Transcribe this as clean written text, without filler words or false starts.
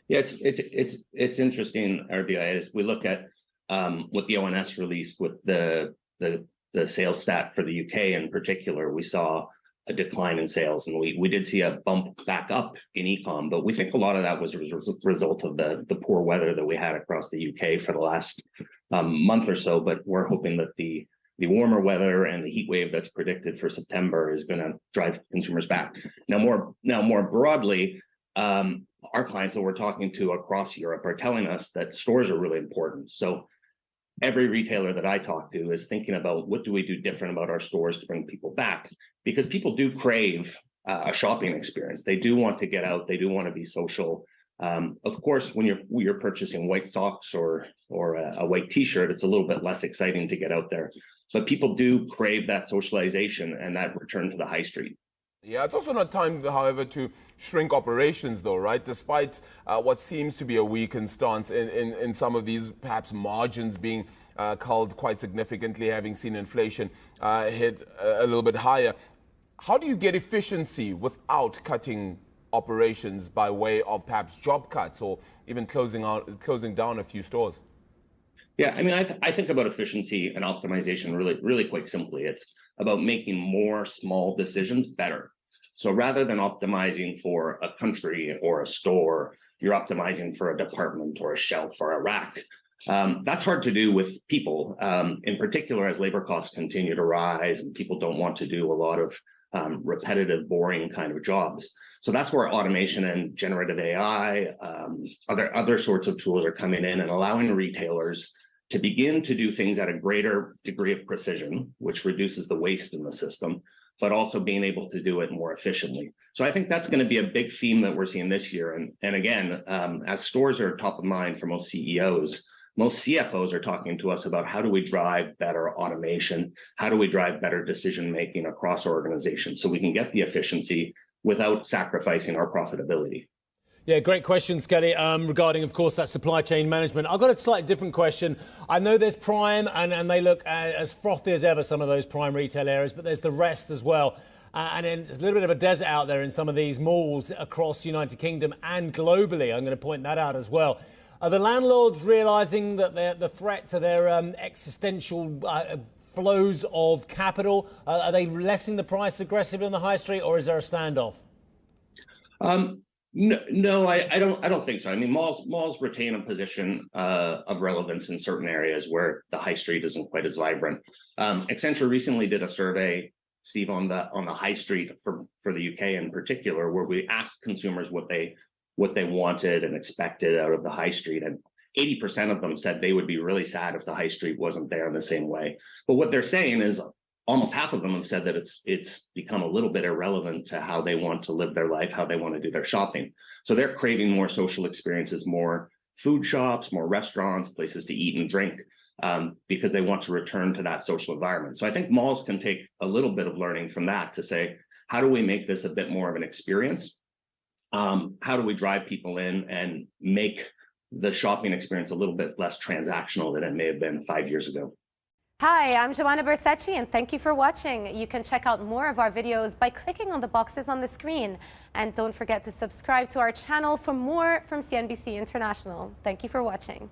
Yeah, it's interesting, RBI, as we look at what the ONS released with the sales stat for the UK in particular. We saw a decline in sales, and we did see a bump back up in e-com, but we think a lot of that was a result of the poor weather that we had across the UK for the last month or so. But we're hoping that the warmer weather and the heat wave that's predicted for September is going to drive consumers back. Now more broadly, our clients that we're talking to across Europe are telling us that stores are really important. So every retailer that I talk to is thinking about what do we do different about our stores to bring people back, because people do crave a shopping experience. They do want to get out. They do want to be social. Of course, when you're purchasing white socks or a white T-shirt, it's a little bit less exciting to get out there. But people do crave that socialization and that return to the high street. Yeah, it's also not time, however, to shrink operations, though, right? Despite what seems to be a weakened stance in some of these, perhaps margins being culled quite significantly, having seen inflation hit a little bit higher. How do you get efficiency without cutting operations by way of perhaps job cuts or even closing down a few stores? Yeah, I mean, I think about efficiency and optimization really quite simply. It's about making more small decisions better. So rather than optimizing for a country or a store, you're optimizing for a department or a shelf or a rack. That's hard to do with people, in particular as labor costs continue to rise and people don't want to do a lot of repetitive, boring kind of jobs. So that's where automation and generative AI, other sorts of tools are coming in and allowing retailers to begin to do things at a greater degree of precision, which reduces the waste in the system, but also being able to do it more efficiently. So I think that's going to be a big theme that we're seeing this year. And again, as stores are top of mind for most CEOs, most CFOs are talking to us about how do we drive better automation? How do we drive better decision-making across organizations so we can get the efficiency without sacrificing our profitability? Yeah, great question, Skelly, regarding, of course, that supply chain management. I've got a slightly different question. I know there's Prime, and they look as frothy as ever, some of those Prime retail areas, but there's the rest as well. And then there's a little bit of a desert out there in some of these malls across the United Kingdom and globally. I'm going to point that out as well. Are the landlords realising that the threat to their existential flows of capital, are they lessening the price aggressively on the high street, or is there a standoff? No, I don't think so. I mean, malls retain a position of relevance in certain areas where the high street isn't quite as vibrant. Accenture recently did a survey, Steve, on the high street for the UK in particular, where we asked consumers what they wanted and expected out of the high street, and 80% of them said they would be really sad if the high street wasn't there in the same way. But what they're saying is, almost half of them have said that it's become a little bit irrelevant to how they want to live their life, how they want to do their shopping. So they're craving more social experiences, more food shops, more restaurants, places to eat and drink, because they want to return to that social environment. So I think malls can take a little bit of learning from that to say, how do we make this a bit more of an experience? How do we drive people in and make the shopping experience a little bit less transactional than it may have been 5 years ago? Hi, I'm Joanna Bersecci, and thank you for watching. You can check out more of our videos by clicking on the boxes on the screen. And don't forget to subscribe to our channel for more from CNBC International. Thank you for watching.